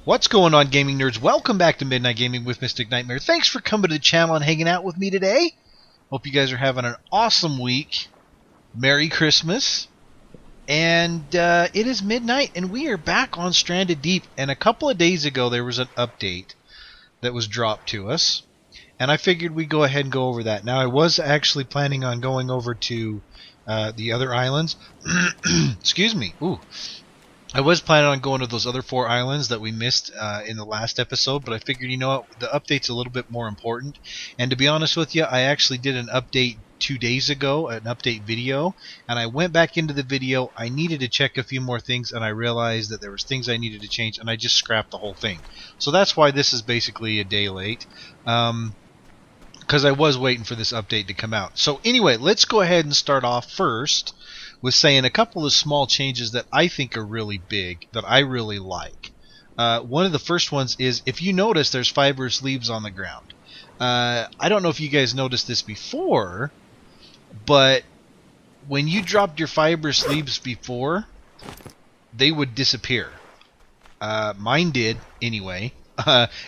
What's going on, gaming nerds? Welcome back to Midnight Gaming with Mystic Nightmare. Thanks for coming to the channel and hanging out with me today. Hope you guys are having an awesome week. Merry Christmas. And it is midnight, and we are back on Stranded Deep. And a couple of days ago, there was an update that was dropped to us. And I figured we'd go ahead and go over that. Now, I was actually planning on going over to the other islands. Excuse me. Ooh. I was planning on going to those other 4 islands that we missed in the last episode, but I figured, you know what, the update's a little bit more important. And to be honest with you, I actually did an update 2 days ago, an update video, and I went back into the video. I needed to check a few more things, and I realized that there was things I needed to change, and I just scrapped the whole thing. So that's why this is basically a day late, because I was waiting for this update to come out. So anyway, let's go ahead and start off first with saying a couple of small changes that I think are really big, that I really like. One of the first ones is, if you notice, there's fibrous leaves on the ground. I don't know if you guys noticed this before, but when you dropped your fibrous leaves before, they would disappear. Mine did, anyway.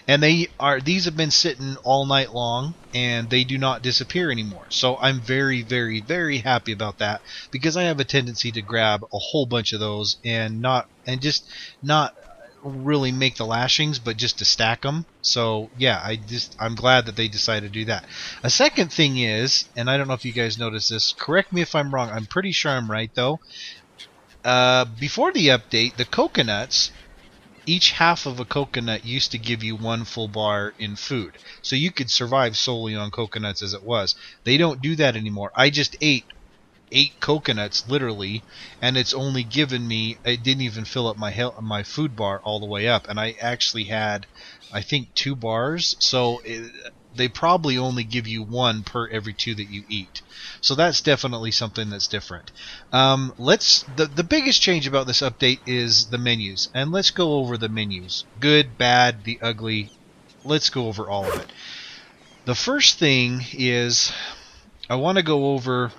And these have been sitting all night long, and they do not disappear anymore. So I'm very, very, very happy about that, because I have a tendency to grab a whole bunch of those and just not really make the lashings, but just to stack them. So yeah, I'm glad that they decided to do that. A second thing is, and I don't know if you guys noticed this, correct me if I'm wrong, I'm pretty sure I'm right though. Before the update, the coconuts, each half of a coconut used to give you 1 full bar in food. So you could survive solely on coconuts as it was. They don't do that anymore. I just ate 8 coconuts, literally, and it's only given me, it didn't even fill up my food bar all the way up. And I actually had, I think, 2 bars. So they probably only give you 1 per every 2 that you eat. So that's definitely something that's different. The biggest change about this update is the menus, and let's go over the menus. Good, bad, the ugly. Let's go over all of it. The first thing is, I want to go over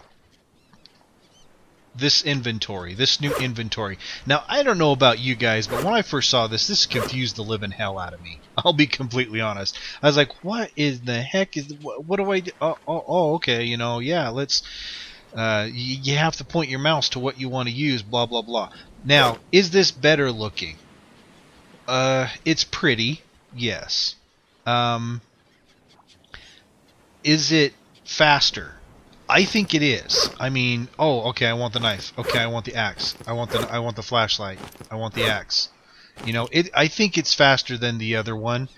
this inventory, this new inventory. Now, I don't know about you guys, but when I first saw this confused the living hell out of me. I'll be completely honest. I was like, what is the heck is, what do I do? Oh, okay, you know, yeah, let's, you have to point your mouse to what you want to use, blah, blah, blah. Now, is this better looking? It's pretty, yes. Is it faster? I think it is. I mean, oh, okay, I want the knife. Okay, I want the axe. I want the flashlight. I want the axe. You know, I think it's faster than the other one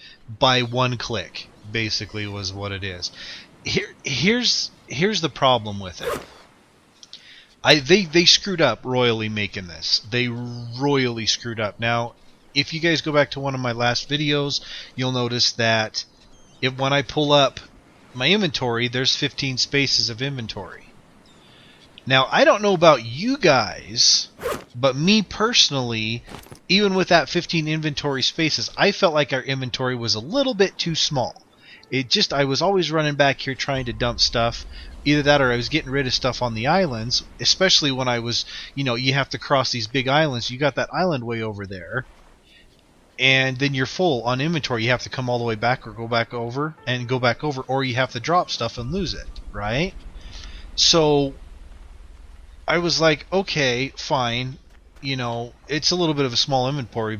by 1 click. Basically, was what it is. Here's the problem with it. They screwed up royally making this. They royally screwed up. Now, if you guys go back to one of my last videos, you'll notice that when I pull up my inventory, there's 15 spaces of inventory. Now, I don't know about you guys, but me personally, even with that 15 inventory spaces, I felt like our inventory was a little bit too small. I was always running back here trying to dump stuff. Either that or I was getting rid of stuff on the islands, especially when I was, you know, you have to cross these big islands. You got that island way over there, and then you're full on inventory. You have to come all the way back or go back over, or you have to drop stuff and lose it, right? So I was like, okay, fine, you know, it's a little bit of a small inventory,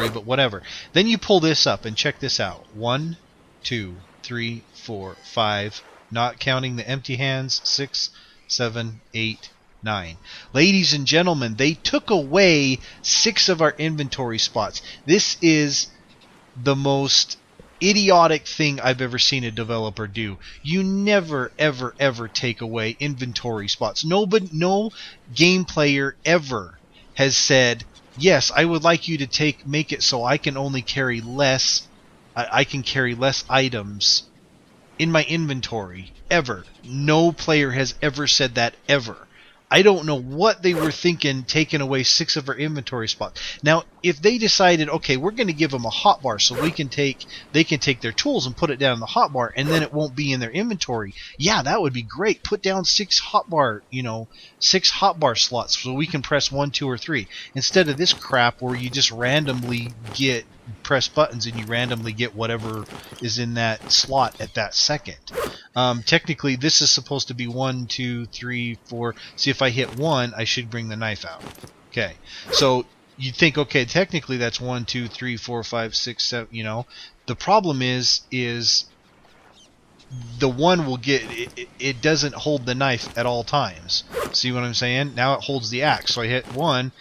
but whatever. Then you pull this up and check this out. 1, 2, 3, 4, 5, not counting the empty hands, 6, 7, 8, 9. Ladies and gentlemen, they took away 6 of our inventory spots. This is the most idiotic thing I've ever seen a developer do. You never, ever, ever take away inventory spots. No game player ever has said, yes, I would like you to make it so I can only carry less. I can carry less items in my inventory. Ever. No player has ever said that, ever. I don't know what they were thinking, taking away 6 of our inventory spots. Now, if they decided, okay, we're going to give them a hotbar so they can take their tools and put it down in the hotbar, and then it won't be in their inventory. Yeah, that would be great. Put down 6 hotbar, 6 hotbar slots so we can press 1, 2, or 3 instead of this crap where you just randomly get press buttons and you randomly get whatever is in that slot at that second. Technically, this is supposed to be 1, 2, 3, 4. See, if I hit 1, I should bring the knife out. Okay, so you think, okay, technically that's 1, 2, 3, 4, 5, 6, 7. You know, the problem is the 1 will get it doesn't hold the knife at all times. See what I'm saying? Now it holds the axe. So I hit 1,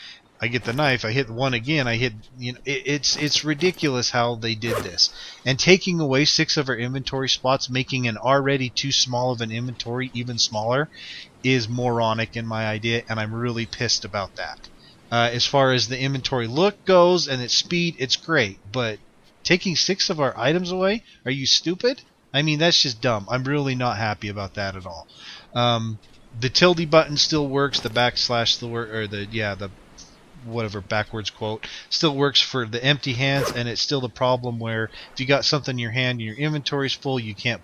I get the knife. I hit 1 again. I hit. You know, it's ridiculous how they did this. And taking away 6 of our inventory spots, making an already too small of an inventory even smaller, is moronic in my idea, and I'm really pissed about that. As far as the inventory look goes and its speed, it's great, but taking 6 of our items away? Are you stupid? I mean, that's just dumb. I'm really not happy about that at all. The tilde button still works. The backslash the whatever backwards quote still works for the empty hands, and it's still the problem where if you got something in your hand and your inventory's full, you can't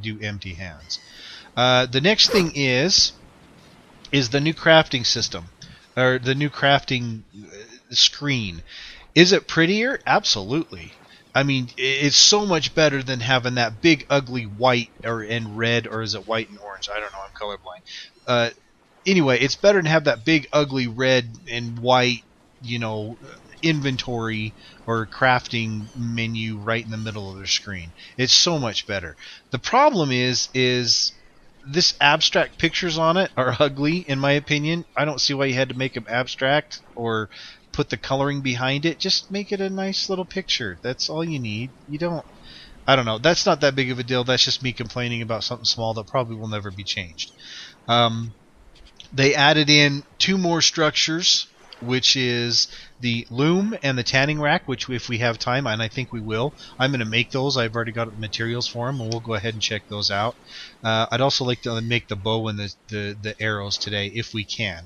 do empty hands. The next thing is the new crafting system, or the new crafting screen. Is it prettier? Absolutely. I mean, it's so much better than having that big, ugly white and red, or is it white and orange? I don't know. I'm colorblind. Anyway, it's better than have that big, ugly red and white, inventory or crafting menu right in the middle of their screen. It's so much better. The problem is this abstract pictures on it are ugly, in my opinion. I don't see why you had to make them abstract or put the coloring behind it. Just make it a nice little picture. That's all you need. I don't know. That's not that big of a deal. That's just me complaining about something small that probably will never be changed. They added in 2 more structures, which is the loom and the tanning rack, which if we have time, and I think we will, I'm going to make those. I've already got the materials for them, and we'll go ahead and check those out. I'd also like to make the bow and the arrows today, if we can.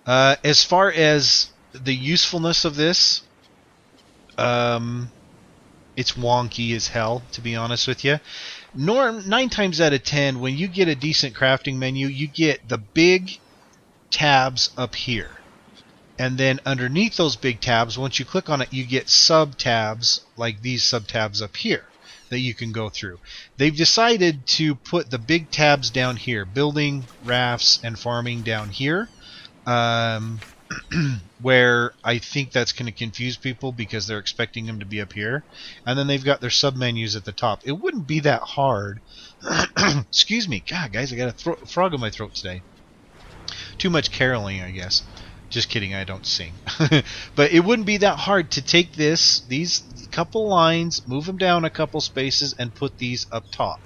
As far as the usefulness of this, it's wonky as hell, to be honest with you. 9 times out of 10, when you get a decent crafting menu, you get the big tabs up here. And then underneath those big tabs, once you click on it, you get sub-tabs, like these sub-tabs up here, that you can go through. They've decided to put the big tabs down here, building, rafts, and farming down here. Where I think that's going to confuse people because they're expecting them to be up here. And then they've got their sub-menus at the top. It wouldn't be that hard. Excuse me. God, guys, I got a frog in my throat today. Too much caroling, I guess. Just kidding, I don't sing. But it wouldn't be that hard to take these couple lines, move them down a couple spaces, and put these up top.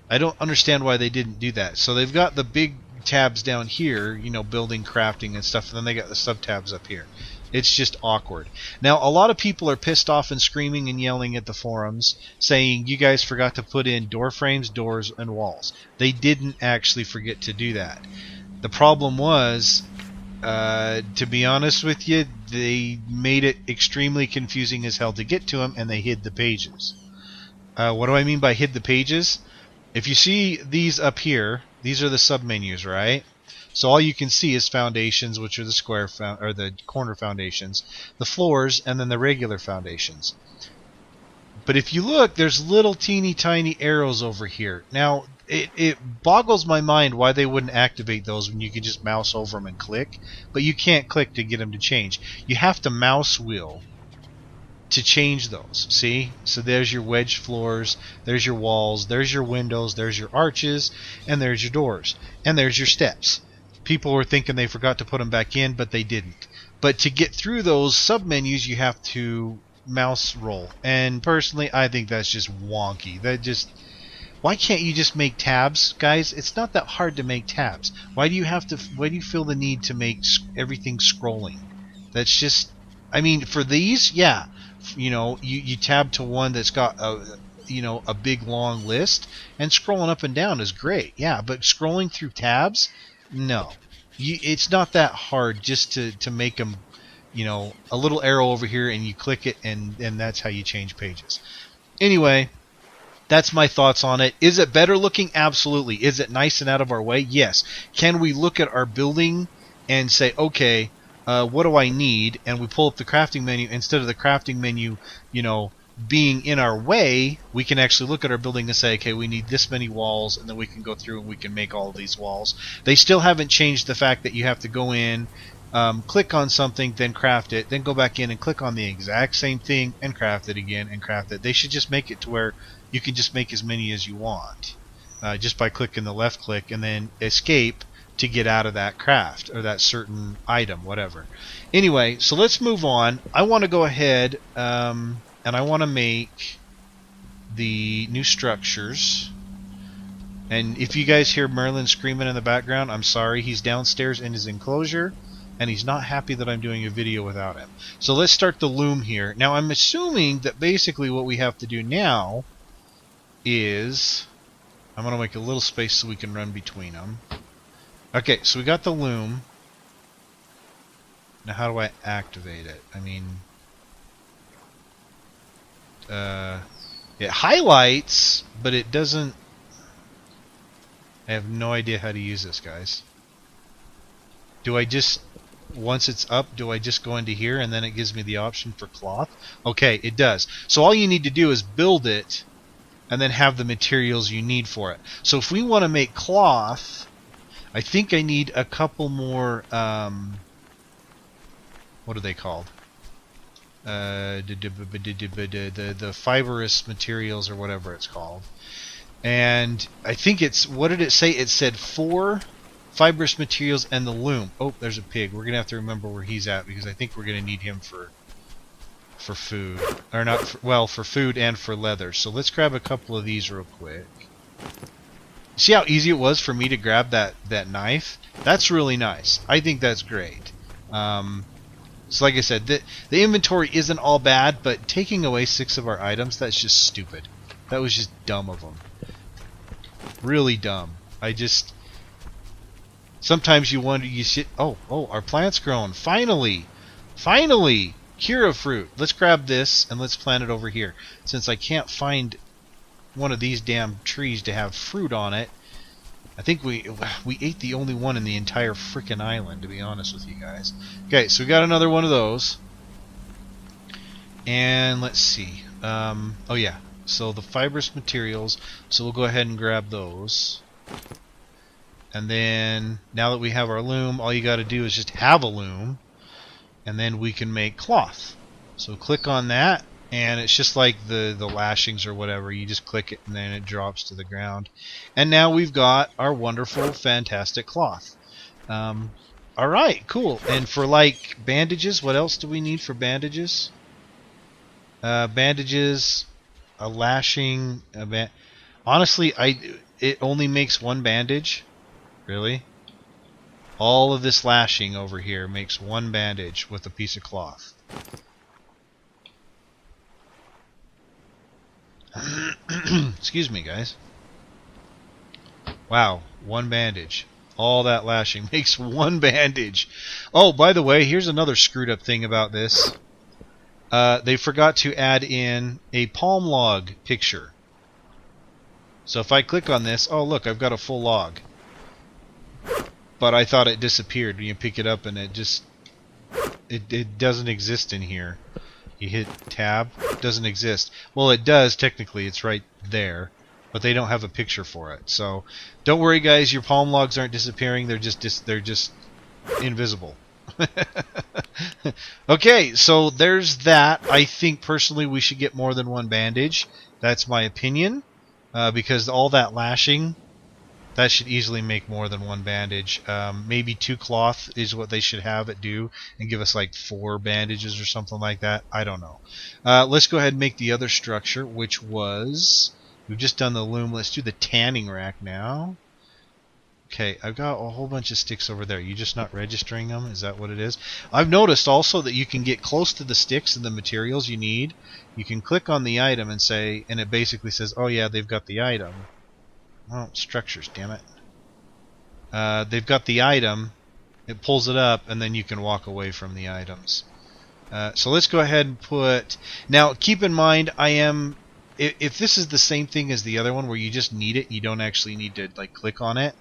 I don't understand why they didn't do that. So they've got the big tabs down here, building, crafting, and stuff, and then they got the sub tabs up here. It's just awkward. Now, a lot of people are pissed off and screaming and yelling at the forums, saying you guys forgot to put in door frames, doors, and walls. They didn't actually forget to do that. The problem was, to be honest with you, they made it extremely confusing as hell to get to them, and they hid the pages. What do I mean by hid the pages? If you see these up here, these are the sub-menus, right? So all you can see is foundations, which are the square or the corner foundations, the floors, and then the regular foundations. But if you look, there's little teeny tiny arrows over here. Now, it boggles my mind why they wouldn't activate those when you could just mouse over them and click. But you can't click to get them to change. You have to mouse wheel to change those. See? So there's your wedge floors, there's your walls, there's your windows, there's your arches, and there's your doors, and there's your steps. People were thinking they forgot to put them back in, but they didn't. But to get through those sub-menus, you have to mouse roll. And personally, I think that's just wonky. Why can't you just make tabs, guys? It's not that hard to make tabs. Why do you feel the need to make everything scrolling? That's just, I mean, for these, yeah. You tab to one that's got a big long list, and scrolling up and down is great, yeah, but scrolling through tabs, no. It's not that hard just to make them, a little arrow over here, and you click it, and that's how you change pages. Anyway, that's my thoughts on it. Is it better looking? Absolutely. Is it nice and out of our way? Yes. Can we look at our building and say, okay, what do I need, and we pull up the crafting menu. Instead of the crafting menu, you know, being in our way, we can actually look at our building and say, okay, we need this many walls, and then we can go through and we can make all of these walls. They still haven't changed the fact that you have to go in, click on something, then craft it, then go back in and click on the exact same thing and craft it again and craft it. They should just make it to where you can just make as many as you want, just by clicking the left click and then escape to get out of that craft or that certain item, whatever. Anyway, so let's move on. I want to go ahead and I want to make the new structures. And if you guys hear Merlin screaming in the background, I'm sorry. He's downstairs in his enclosure, and he's not happy that I'm doing a video without him. So let's start the loom here. Now, I'm assuming that basically what we have to do now is... I'm going to make a little space so we can run between them. Okay, so we got the loom. Now, how do I activate it? I mean... it highlights, but it doesn't... I have no idea how to use this, guys. Do I just, once it's up, do I just go into here and then it gives me the option for cloth? Okay, it does. So all you need to do is build it and then have the materials you need for it. So if we want to make cloth, I think I need a couple more, what are they called? The fibrous materials or whatever it's called. And I think it's, what did it say? It said 4 fibrous materials and the loom. Oh, there's a pig. We're going to have to remember where he's at because I think we're going to need him for food. Or not, for, well, for food and for leather. So let's grab a couple of these real quick. See how easy it was for me to grab that knife? That's really nice. I think that's great. So like I said, the inventory isn't all bad, but taking away 6 of our items, that's just stupid. That was just dumb of them. Really dumb. I just... Sometimes you wonder, you sit... Oh, our plant's growing. Finally! Finally! Kira fruit. Let's grab this and let's plant it over here. Since I can't find one of these damn trees to have fruit on it, I think we ate the only one in the entire frickin' island, to be honest with you guys. Okay, so we got another one of those. And let's see. Oh yeah. So the fibrous materials, so we'll go ahead and grab those. And then, now that we have our loom, all you got to do is just have a loom, and then we can make cloth. So click on that, and it's just like the lashings or whatever. You just click it, and then it drops to the ground. And now we've got our wonderful, fantastic cloth. Alright, cool. And for, like, bandages, what else do we need for bandages? Bandages... A lashing, honestly, it only makes 1 bandage. Really? All of this lashing over here makes 1 bandage with a piece of cloth. Excuse me, guys. Wow, 1 bandage. All that lashing makes 1 bandage. Oh, by the way, here's another screwed up thing about this. They forgot to add in a palm log picture. So if I click on this, oh look, I've got a full log. But I thought it disappeared when you pick it up, and it just it doesn't exist in here. You hit tab, it doesn't exist. Well, it does technically, it's right there, but they don't have a picture for it. So don't worry, guys, your palm logs aren't disappearing. They're just invisible. Okay, so there's that. I think personally we should get more than 1 bandage. That's my opinion, because all that lashing, that should easily make more than 1 bandage. Maybe 2 cloth is what they should have it do, and give us like 4 bandages or something like that. I don't know. Let's go ahead and make the other structure, which was, we've just done the loom. Let's do the tanning rack now. Okay, I've got a whole bunch of sticks over there. You just not registering them? Is that what it is? I've noticed also that you can get close to the sticks and the materials you need. You can click on the item and say, and it basically says, oh yeah, they've got the item. Oh, structures, damn it. They've got the item. It pulls it up, and then you can walk away from the items. So let's go ahead and put... Now, keep in mind, if this is the same thing as the other one where you just need it, you don't actually need to like click on it,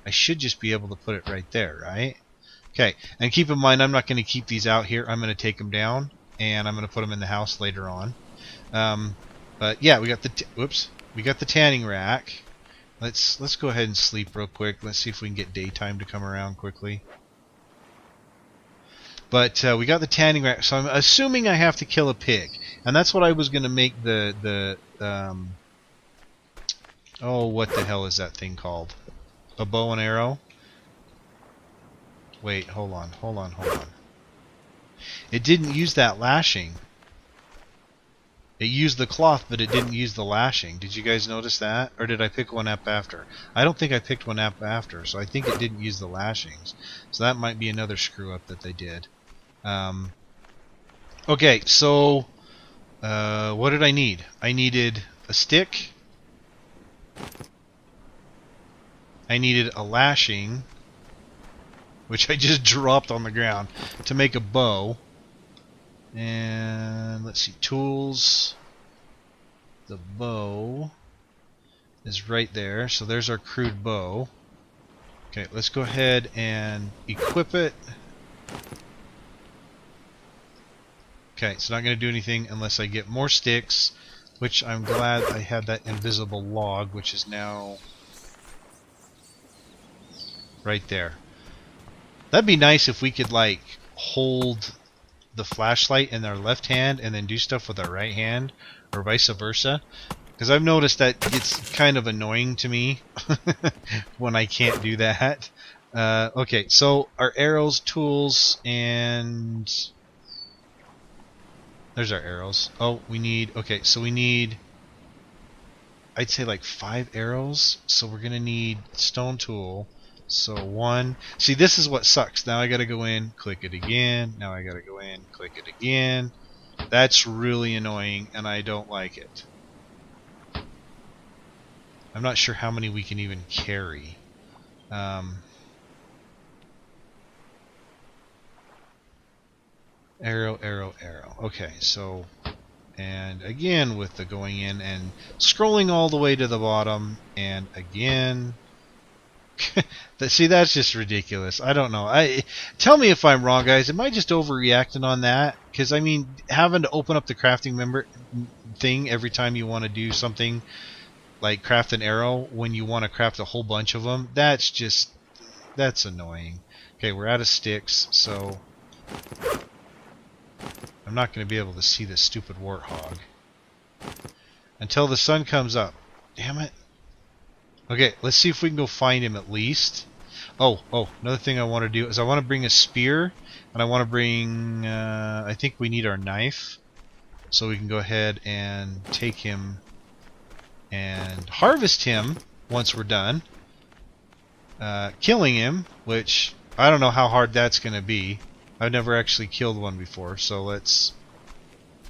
I should just be able to put it right there, right? Okay, and keep in mind, I'm not going to keep these out here. I'm going to take them down, and I'm going to put them in the house later on. But yeah, we got the we got the tanning rack. Let's go ahead and sleep real quick. Let's see if we can get daytime to come around quickly. But we got the tanning rack, so I'm assuming I have to kill a pig, and that's what I was going to make oh, what the hell is that thing called? A bow and arrow? Wait, hold on. It didn't use that lashing. It used the cloth, but it didn't use the lashing. Did you guys notice that? Or did I pick one up after? I don't think I picked one up after, so I think it didn't use the lashings. So that might be another screw-up that they did. Okay, so what did I need? I needed a stick. I needed a lashing, which I just dropped on the ground, to make a bow. And let's see, tools. The bow is right there, so there's our crude bow. Okay, let's go ahead and equip it. Okay, it's not going to do anything unless I get more sticks, which I'm glad I had that invisible log, which is now right there. That'd be nice if we could, like, hold the flashlight in our left hand and then do stuff with our right hand, or vice versa. Because I've noticed that it's kind of annoying to me when I can't do that. Okay, so our arrows, tools, and there's our arrows. Oh, we need, okay, so we need, I'd say like 5 arrows. So we're going to need stone tool. So 1. See, this is what sucks. Now I got to go in, click it again. Now I got to go in, click it again. That's really annoying, and I don't like it. I'm not sure how many we can even carry. Arrow, arrow, arrow. Okay, so, and again with the going in and scrolling all the way to the bottom, and again. See, that's just ridiculous. I don't know. Tell me if I'm wrong, guys. Am I just overreacting on that? Because, I mean, having to open up the crafting thing every time you want to do something like craft an arrow when you want to craft a whole bunch of them, that's annoying. Okay, we're out of sticks, so I'm not going to be able to see this stupid warthog until the sun comes up. Damn it. Okay, let's see if we can go find him at least. Oh, another thing I want to do is I want to bring a spear, and I want to bring, I think we need our knife, so we can go ahead and take him and harvest him once we're done. Killing him, which I don't know how hard that's going to be. I've never actually killed one before, so let's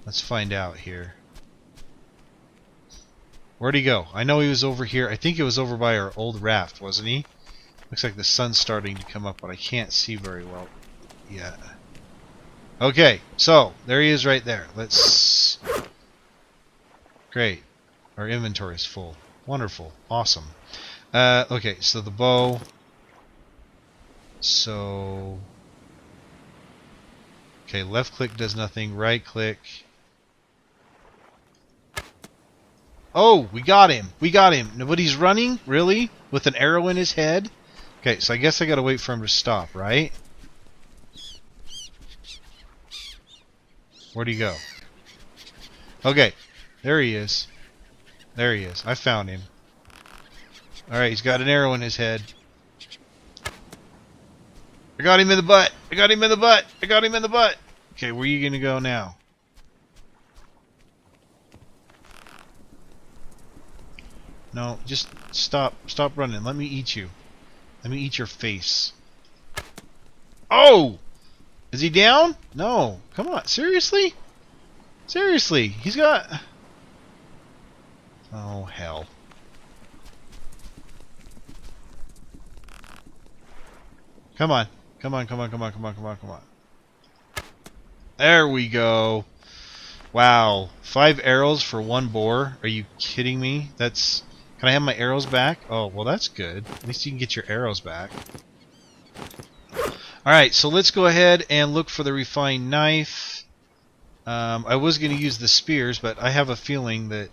find out here. Where'd he go? I know he was over here. I think it was over by our old raft, wasn't he? Looks like the sun's starting to come up, but I can't see very well yet. Okay, so there he is right there. Let's... Great. Our inventory is full. Wonderful. Awesome. Okay, so the bow. So... Okay, left click does nothing. Right click... Oh, we got him. We got him. But he's running? Really? With an arrow in his head? Okay, so I guess I gotta wait for him to stop, right? Where'd he go? Okay, there he is. There he is. I found him. Alright, he's got an arrow in his head. I got him in the butt. I got him in the butt. I got him in the butt. Okay, where are you gonna go now? No, just stop. Stop running. Let me eat you. Let me eat your face. Oh! Is he down? No. Come on. Seriously? Seriously. He's got... Oh, hell. Come on. Come on, come on, come on, come on, come on, come on. There we go. Wow. 5 arrows for 1 boar? Are you kidding me? That's... Can I have my arrows back? Oh, well that's good. At least you can get your arrows back. Alright, so let's go ahead and look for the refined knife. I was going to use the spears, but I have a feeling that...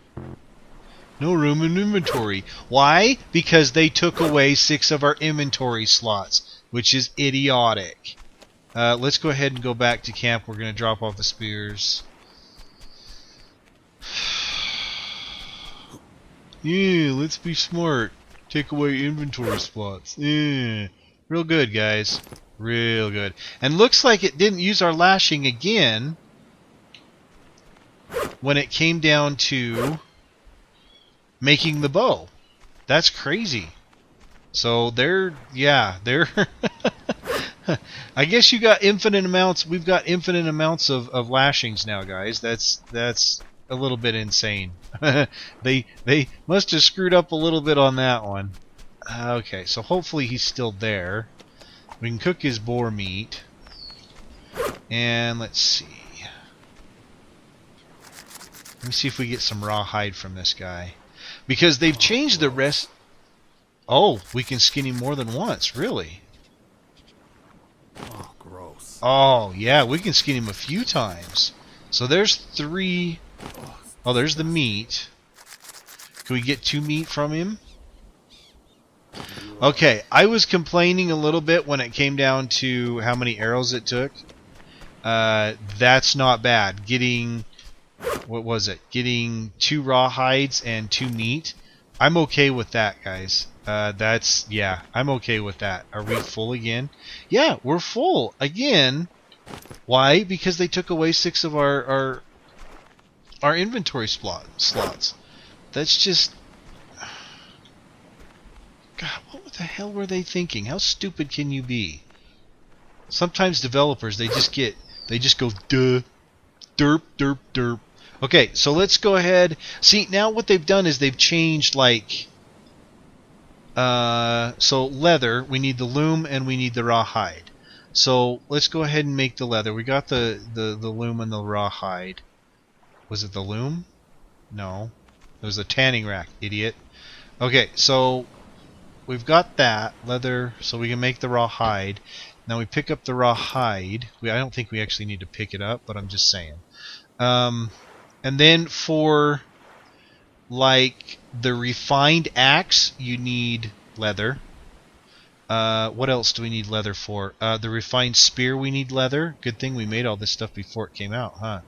No room in inventory. Why? Because they took away 6 of our inventory slots, which is idiotic. Let's go ahead and go back to camp. We're going to drop off the spears. Yeah, let's be smart. Take away inventory slots. Yeah. Real good, guys. Real good. And looks like it didn't use our lashing again when it came down to making the bow. That's crazy. So they're I guess you got infinite amounts. We've got infinite amounts of lashings now, guys. That's a little bit insane. They must have screwed up a little bit on that one. Okay, so hopefully he's still there. We can cook his boar meat. And let's see. Let me see if we get some raw hide from this guy. Because they've changed the rest... Oh, we can skin him more than once, really? Oh, gross. Oh, yeah, we can skin him a few times. So there's 3... Oh, there's the meat. Can we get 2 meat from him? Okay, I was complaining a little bit when it came down to how many arrows it took. That's not bad. Getting... What was it? Getting 2 raw hides and 2 meat. I'm okay with that, guys. Yeah, I'm okay with that. Are we full again? Yeah, we're full again. Why? Because they took away 6 of our inventory slots. That's just... God, what the hell were they thinking? How stupid can you be? Sometimes developers, they just go duh, derp, derp, derp. Okay, so let's go ahead. See, now what they've done is they've changed, like... so leather, we need the loom and we need the raw hide. So let's go ahead and make the leather. We got the loom and the raw hide. Was it the loom? No. It was a tanning rack, idiot. Okay, so we've got that leather, so we can make the raw hide. Now we pick up the raw hide. I don't think we actually need to pick it up, but I'm just saying. And then for like the refined axe, you need leather. What else do we need leather for? The refined spear, we need leather. Good thing we made all this stuff before it came out, huh?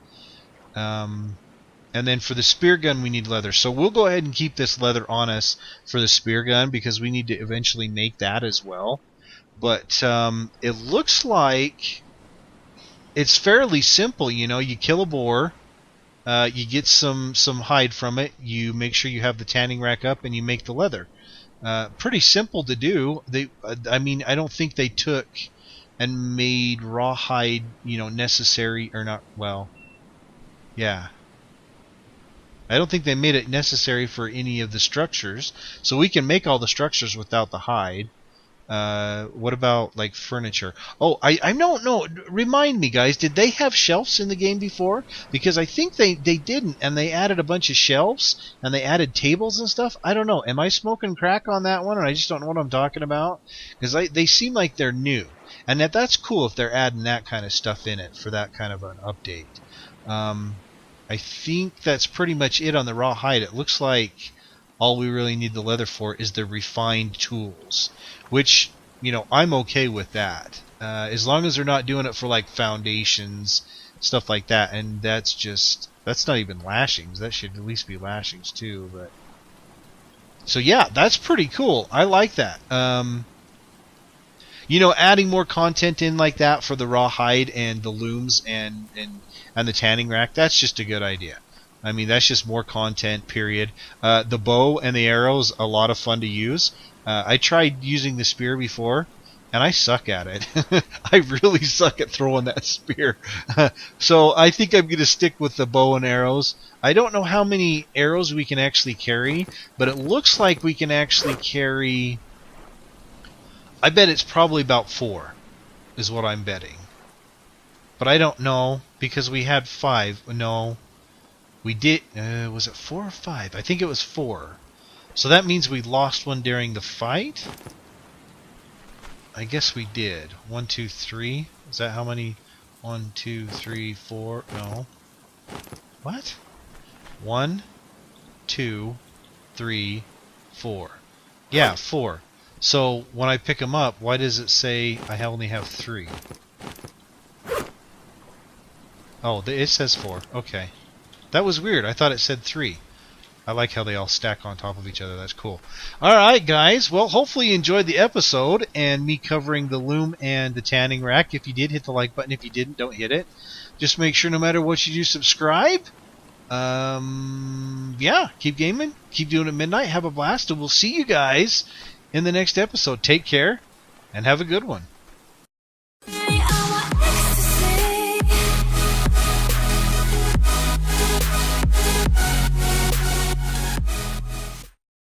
And then for the spear gun, we need leather. So we'll go ahead and keep this leather on us for the spear gun because we need to eventually make that as well. But it looks like it's fairly simple. You know, you kill a boar, you get some hide from it, you make sure you have the tanning rack up, and you make the leather. Pretty simple to do. I mean, I don't think they took and made rawhide, necessary or not. Well, yeah. I don't think they made it necessary for any of the structures, so we can make all the structures without the hide. What about like furniture? Oh, I don't know. Remind me, guys. Did they have shelves in the game before? Because I think they didn't, and they added a bunch of shelves and they added tables and stuff. I don't know. Am I smoking crack on that one, and I just don't know what I'm talking about? Because they seem like they're new, and that's cool if they're adding that kind of stuff in it for that kind of an update. I think that's pretty much it on the raw hide. It looks like all we really need the leather for is the refined tools, which, I'm okay with that. As long as they're not doing it for like foundations, stuff like that, and that's not even lashings. That should at least be lashings too, but so yeah, that's pretty cool. I like that. Adding more content in like that for the raw hide and the looms and the tanning rack, that's just a good idea. I mean, that's just more content, period. The bow and the arrows, a lot of fun to use. I tried using the spear before, and I suck at it. I really suck at throwing that spear. So I think I'm going to stick with the bow and arrows. I don't know how many arrows we can actually carry, but it looks like we can actually carry... I bet it's probably about 4, is what I'm betting. But I don't know, because we had 5. No, we did... was it 4 or 5? I think it was 4. So that means we lost one during the fight? I guess we did. 1, 2, 3. Is that how many? 1, 2, 3, 4. No. What? 1, 2, 3, 4. Yeah, 4. So when I pick them up, why does it say I only have 3? Oh, it says 4. Okay. That was weird. I thought it said 3. I like how they all stack on top of each other. That's cool. All right, guys. Well, hopefully you enjoyed the episode and me covering the loom and the tanning rack. If you did, hit the like button. If you didn't, don't hit it. Just make sure no matter what you do, subscribe. Yeah, keep gaming. Keep doing it at midnight. Have a blast, and we'll see you guys in the next episode. Take care, and have a good one.